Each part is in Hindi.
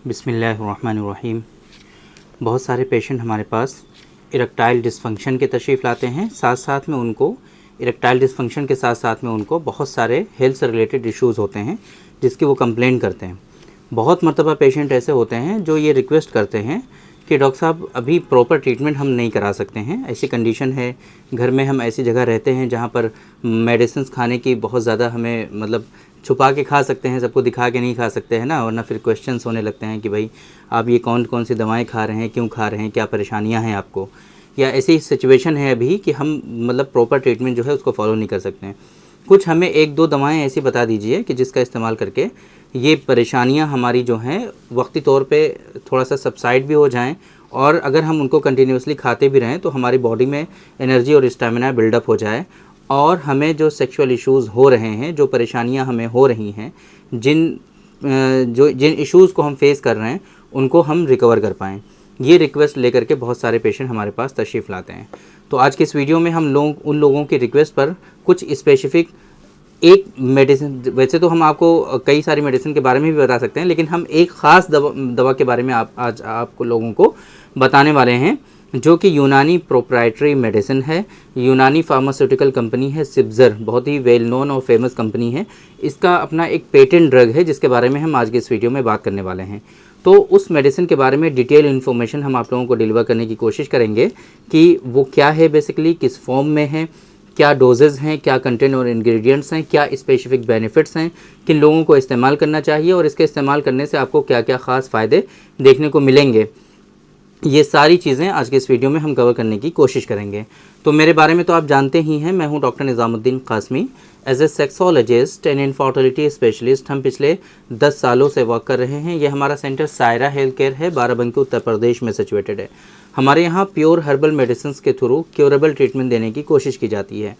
बिस्मिल्लाहिर्रहमानिर्रहीम। बहुत सारे पेशेंट हमारे पास इरेक्टाइल डिसफंक्शन के तशरीफ़ लाते हैं। साथ साथ में उनको इरेक्टाइल डिसफंक्शन के साथ साथ में उनको बहुत सारे हेल्थ से रिलेटेड इश्यूज़ होते हैं जिसकी वो कंप्लेंट करते हैं। बहुत मरतबा पेशेंट ऐसे होते हैं जो ये रिक्वेस्ट करते हैं कि डॉक्टर साहब अभी प्रॉपर ट्रीटमेंट हम नहीं करा सकते हैं, ऐसी कंडीशन है, घर में हम ऐसी जगह रहते हैं जहाँ पर मेडिसिन्स खाने की बहुत ज़्यादा हमें मतलब छुपा के खा सकते हैं, सबको दिखा के नहीं खा सकते हैं ना, वरना फिर क्वेश्चंस होने लगते हैं कि भाई आप ये कौन कौन सी दवाएं खा रहे हैं, क्यों खा रहे हैं, क्या परेशानियां हैं आपको, या ऐसी सिचुएशन है अभी कि हम मतलब प्रॉपर ट्रीटमेंट जो है उसको फॉलो नहीं कर सकते हैं। कुछ हमें एक दो दवाएं ऐसी बता दीजिए कि जिसका इस्तेमाल करके ये परेशानियां हमारी जो हैं वक्ती तौर पे थोड़ा सा सबसाइड भी हो जाएं, और अगर हम उनको कंटिन्यूसली खाते भी रहें तो हमारी बॉडी में एनर्जी और स्टेमिना बिल्डअप हो जाए, और हमें जो सेक्सुअल इश्यूज़ हो रहे हैं, जो परेशानियां हमें हो रही हैं, जिन इश्यूज़ को हम फेस कर रहे हैं उनको हम रिकवर कर पाएँ। ये रिक्वेस्ट लेकर के बहुत सारे पेशेंट हमारे पास तशरीफ़ लाते हैं। तो आज के इस वीडियो में हम उन लोगों की रिक्वेस्ट पर कुछ स्पेसिफ़िक एक मेडिसिन, वैसे तो हम आपको कई सारी मेडिसिन के बारे में भी बता सकते हैं, लेकिन हम एक ख़ास दवा के बारे में आज आपको लोगों को बताने वाले हैं, जो कि यूनानी प्रोप्राइटरी मेडिसिन है। यूनानी फार्मास्यूटिकल कंपनी है सिब्ज़र, बहुत ही वेल नोन और फेमस कंपनी है। इसका अपना एक पेटेंट ड्रग है जिसके बारे में हम आज के इस वीडियो में बात करने वाले हैं। तो उस मेडिसिन के बारे में डिटेल इन्फॉर्मेशन हम आप लोगों को डिलीवर करने की कोशिश करेंगे कि वो क्या है, बेसिकली किस फॉर्म में है, क्या डोजेज़ हैं, क्या कंटेंट और इंग्रेडिएंट्स हैं, क्या स्पेसिफिक बेनिफिट्स हैं, किन लोगों को इस्तेमाल करना चाहिए और इसके इस्तेमाल करने से आपको क्या क्या ख़ास फ़ायदे देखने को मिलेंगे। ये सारी चीज़ें आज के इस वीडियो में हम कवर करने की कोशिश करेंगे। तो मेरे बारे में तो आप जानते ही हैं, मैं हूं doctor Nizamuddin Qasmi. As a sexologist and infertility specialist हम पिछले 10 सालों से वर्क कर रहे हैं। ये हमारा सेंटर सायरा हेल्थ केयर है, बाराबंकी उत्तर प्रदेश में सिचुएटेड है। हमारे यहाँ प्योर हर्बल मेडिसिन के थ्रू क्योरेबल ट्रीटमेंट देने की कोशिश की जाती है।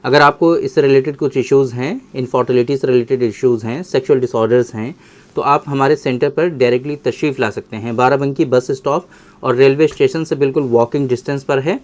अगर आपको इससे रिलेटेड कुछ इश्यूज़ हैं, इनफर्टिलिटी से रिलेटेड इश्यूज़ हैं, सेक्सुअल डिसऑर्डर्स हैं, तो आप हमारे सेंटर पर डायरेक्टली तशरीफ़ ला सकते हैं। बाराबंकी बस स्टॉप और रेलवे स्टेशन से बिल्कुल वॉकिंग डिस्टेंस पर है।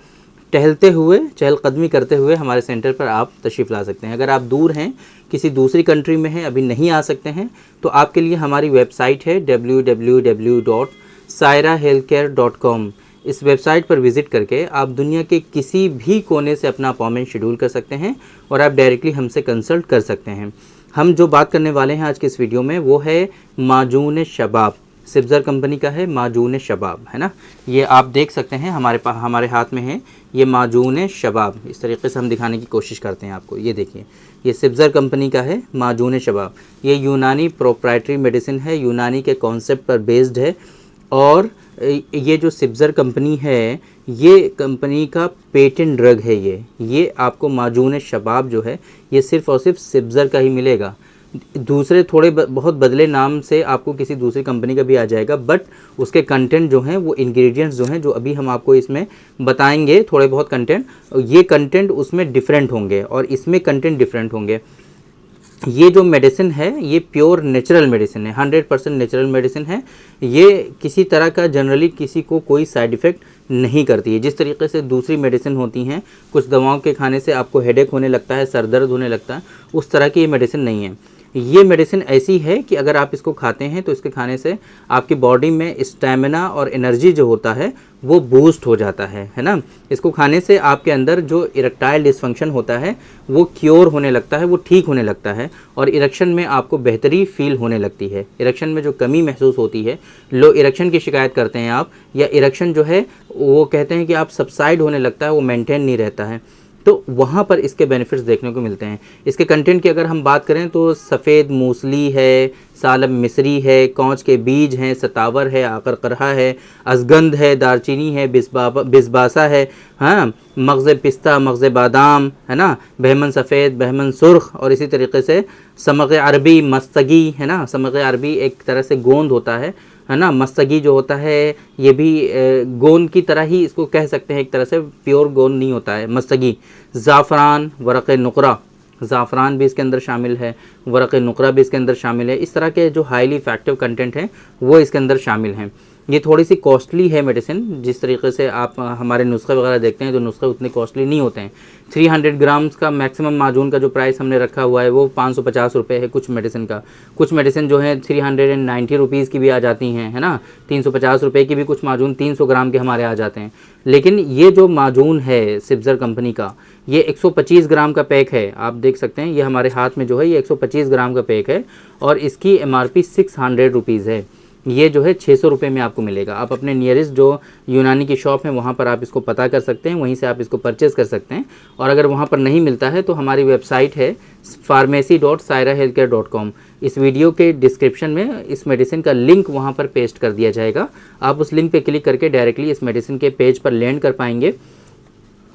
टहलते हुए, चहलकदमी करते हुए हमारे सेंटर पर आप तशरीफ़ ला सकते हैं। अगर आप दूर हैं, किसी दूसरी कंट्री में हैं, अभी नहीं आ सकते हैं, तो आपके लिए हमारी वेबसाइट है www.sairahealthcare.com। इस वेबसाइट पर विज़िट करके आप दुनिया के किसी भी कोने से अपना अपॉइंटमेंट शेड्यूल कर सकते हैं और आप डायरेक्टली हमसे कंसल्ट कर सकते हैं। हम जो बात करने वाले हैं आज के इस वीडियो में वो है माजून शबाब। सिब्ज़र कंपनी का है माजून शबाब, है ना। ये आप देख सकते हैं हमारे हाथ में है ये माजून शबाब। इस तरीके से हम दिखाने की कोशिश करते हैं आपको। ये देखिए, ये सिब्ज़र कंपनी का है माजून शबाब। ये यूनानी प्रोप्राइटरी मेडिसिन है, यूनानी के कॉन्सेप्ट पर बेस्ड है, और ये जो सिब्ज़र कंपनी है ये कंपनी का पेटेंट ड्रग है। ये आपको माजून शबाब जो है ये सिर्फ़ और सिर्फ सिब्ज़र का ही मिलेगा। दूसरे थोड़े बहुत बदले नाम से आपको किसी दूसरी कंपनी का भी आ जाएगा, बट उसके कंटेंट जो हैं, वो इंग्रेडिएंट्स जो हैं, जो अभी हम आपको इसमें बताएंगे, थोड़े बहुत कंटेंट, ये कंटेंट उसमें डिफरेंट होंगे और इसमें कंटेंट डिफरेंट होंगे। ये जो मेडिसिन है ये प्योर नेचुरल मेडिसिन है, 100% नेचुरल मेडिसिन है। ये किसी तरह का जनरली किसी को कोई साइड इफ़ेक्ट नहीं करती है। जिस तरीके से दूसरी मेडिसिन होती हैं, कुछ दवाओं के खाने से आपको हेडेक होने लगता है, सर दर्द होने लगता है, उस तरह की ये मेडिसिन नहीं है। ये मेडिसिन ऐसी है कि अगर आप इसको खाते हैं तो इसके खाने से आपकी बॉडी में स्टैमिना और एनर्जी जो होता है वो बूस्ट हो जाता है ना। इसको खाने से आपके अंदर जो इरेक्टाइल डिसफंक्शन होता है वो क्योर होने लगता है, वो ठीक होने लगता है, और इरेक्शन में आपको बेहतरी फील होने लगती है। इरेक्शन में जो कमी महसूस होती है, लो इरेक्शन की शिकायत करते हैं आप, या इरेक्शन जो है वो कहते हैं कि आप सबसाइड होने लगता है, वो मेंटेन नहीं रहता है, तो वहाँ पर इसके बेनिफिट्स देखने को मिलते हैं। इसके कंटेंट की अगर हम बात करें तो सफ़ेद मूसली है, सालब मिस्री है, कौच के बीज हैं, सतावर है, आकरकरहा है, अजगंध है, दारचीनी है, बिस्बासा है, हाँ, मगज़ पिस्ता, मगज़ बादाम, है ना, बहमन सफ़ेद, बहमन सुर्ख, और इसी तरीके से समग़ अरबी, मस्तगी, है ना। समग़ अरबी एक तरह से गोंद होता है ना। मस्तगी जो होता है ये भी गोंद की तरह ही इसको कह सकते हैं, एक तरह से प्योर गोंद नहीं होता है मस्तगी। ज़ाफ़रान, वरक़ नुक़रा, ज़ाफ़रान भी इसके अंदर शामिल है, वरक़ नुक़रा भी इसके अंदर शामिल है। इस तरह के जो हाईली इफ़ेक्टिव कंटेंट हैं वो इसके अंदर शामिल हैं। ये थोड़ी सी कॉस्टली है मेडिसिन। जिस तरीके से आप हमारे नुस्खे वगैरह देखते हैं तो नुस्खे उतने कॉस्टली नहीं होते हैं। 300 ग्राम्स का मैक्सिमम माजून का जो प्राइस हमने रखा हुआ है वो 550 रुपये है कुछ मेडिसिन का। कुछ मेडिसिन जो है 390 रुपीज़ की भी आ जाती हैं, है ना। 350 रुपये की भी कुछ माजून 300 ग्राम के हमारे आ जाते हैं। लेकिन ये जो माजून है सिब्ज़र कंपनी का, ये 125 ग्राम का पैक है। आप देख सकते हैं ये हमारे हाथ में जो है ये 125 ग्राम का पैक है और इसकी MRP 600 रुपीज़ है। ये जो है 600 रुपये में आपको मिलेगा। आप अपने नियरेस्ट जो यूनानी की शॉप है वहाँ पर आप इसको पता कर सकते हैं, वहीं से आप इसको परचेज़ कर सकते हैं। और अगर वहाँ पर नहीं मिलता है तो हमारी वेबसाइट है pharmacy.sairahealthcare.com। इस वीडियो के डिस्क्रिप्शन में इस मेडिसिन का लिंक वहाँ पर पेस्ट कर दिया जाएगा। आप उस लिंक पे क्लिक करके डायरेक्टली इस मेडिसिन के पेज पर लैंड कर पाएंगे।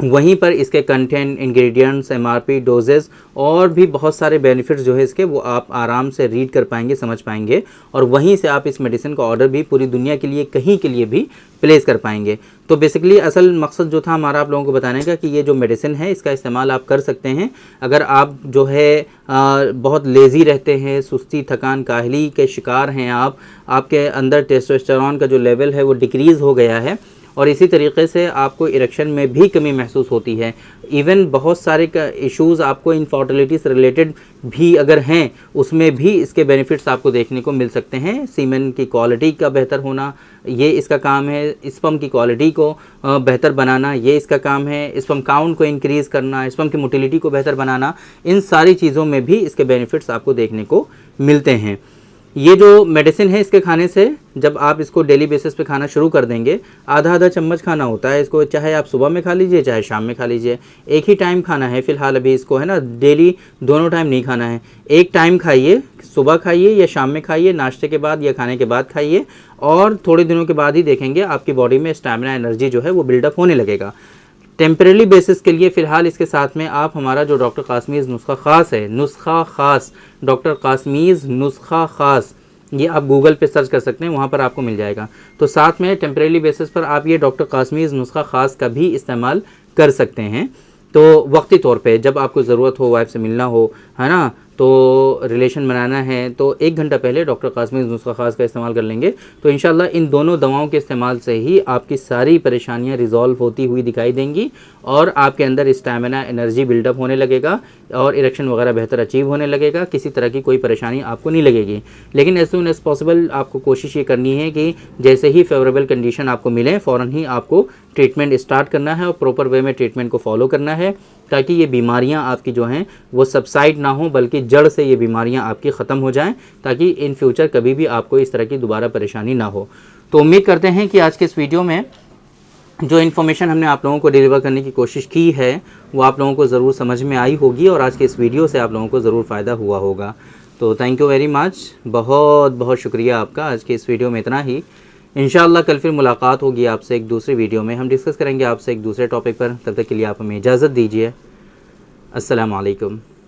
वहीं पर इसके कंटेंट, इंग्रेडिएंट्स, MRP, डोजेस और भी बहुत सारे बेनिफिट्स जो है इसके वो आप आराम से रीड कर पाएंगे, समझ पाएंगे। और वहीं से आप इस मेडिसिन का ऑर्डर भी पूरी दुनिया के लिए कहीं के लिए भी प्लेस कर पाएंगे। तो बेसिकली असल मकसद जो था हमारा आप लोगों को बताने का कि ये जो मेडिसिन है इसका इस्तेमाल आप कर सकते हैं। अगर आप जो है बहुत लेज़ी रहते हैं, सुस्ती, थकान, काहली के शिकार हैं, आपके अंदर टेस्टोस्टेरोन का जो लेवल है वो डिक्रीज़ हो गया है और इसी तरीके से आपको इरेक्शन में भी कमी महसूस होती है। इवन बहुत सारे इश्यूज़ आपको इनफर्टिलिटी से रिलेटेड भी अगर हैं उसमें भी इसके बेनिफिट्स आपको देखने को मिल सकते हैं। सीमेन की क्वालिटी का बेहतर होना ये इसका काम है, स्पर्म की क्वालिटी को बेहतर बनाना ये इसका काम है, स्पर्म काउंट को इंक्रीज़ करना, स्पर्म की मोटिलिटी को बेहतर बनाना, इन सारी चीज़ों में भी इसके बेनिफिट्स आपको देखने को मिलते हैं। ये जो मेडिसिन है इसके खाने से जब आप इसको डेली बेसिस पे खाना शुरू कर देंगे, आधा चम्मच खाना होता है इसको, चाहे आप सुबह में खा लीजिए चाहे शाम में खा लीजिए। एक ही टाइम खाना है फ़िलहाल अभी इसको, है ना, डेली दोनों टाइम नहीं खाना है। एक टाइम खाइए, सुबह खाइए या शाम में खाइए, नाश्ते के बाद या खाने के बाद खाइए और थोड़े दिनों के बाद ही देखेंगे आपकी बॉडी में स्टैमिना, एनर्जी जो है वो बिल्डअप होने लगेगा। टेम्परेरी बेसिस के लिए फ़िलहाल इसके साथ में आप हमारा जो डॉक्टर कासमीज़ नुस्खा ख़ास है, नुस्खा ख़ास, डॉक्टर कासमीज़ नुस्खा ख़ास, ये आप गूगल पे सर्च कर सकते हैं, वहाँ पर आपको मिल जाएगा। तो साथ में टेम्परेरी बेसिस पर आप ये डॉक्टर कासमीज़ नुस्खा ख़ास का भी इस्तेमाल कर सकते हैं। तो वक्ती तौर पे जब आपको ज़रूरत हो, वाइफ से मिलना हो, है ना, तो रिलेशन बनाना है, तो 1 घंटा पहले डॉक्टर कासमीज़ नुस्खा ख़ास का इस्तेमाल कर लेंगे तो इंशाल्लाह इन दोनों दवाओं के इस्तेमाल से ही आपकी सारी परेशानियां रिजॉल्व होती हुई दिखाई देंगी और आपके अंदर स्टैमिना, एनर्जी बिल्डअप होने लगेगा और इरेक्शन वगैरह बेहतर अचीव होने लगेगा। किसी तरह की कोई परेशानी आपको नहीं लगेगी। लेकिन एज सून एज़ पॉसिबल आपको कोशिश ये करनी है कि जैसे ही फेवरेबल कंडीशन आपको मिले फ़ौरन ही आपको ट्रीटमेंट स्टार्ट करना है और प्रॉपर वे में ट्रीटमेंट को फॉलो करना है ताकि ये बीमारियां आपकी जो हैं वो सबसाइड ना हो, बल्कि जड़ से ये बीमारियां आपकी ख़त्म हो जाएं ताकि इन फ्यूचर कभी भी आपको इस तरह की दोबारा परेशानी ना हो। तो उम्मीद करते हैं कि आज के इस वीडियो में जो इन्फॉर्मेशन हमने आप लोगों को डिलीवर करने की कोशिश की है वो आप लोगों को ज़रूर समझ में आई होगी और आज के इस वीडियो से आप लोगों को ज़रूर फ़ायदा हुआ होगा। तो थैंक यू वेरी मच, बहुत बहुत शुक्रिया आपका। आज के इस वीडियो में इतना ही। इंशाअल्लाह कल फिर मुलाकात होगी आपसे एक दूसरी वीडियो में, हम डिस्कस करेंगे आपसे एक दूसरे टॉपिक पर। तब तक के लिए आप हमें इजाज़त दीजिए। अस्सलाम वालेकुम।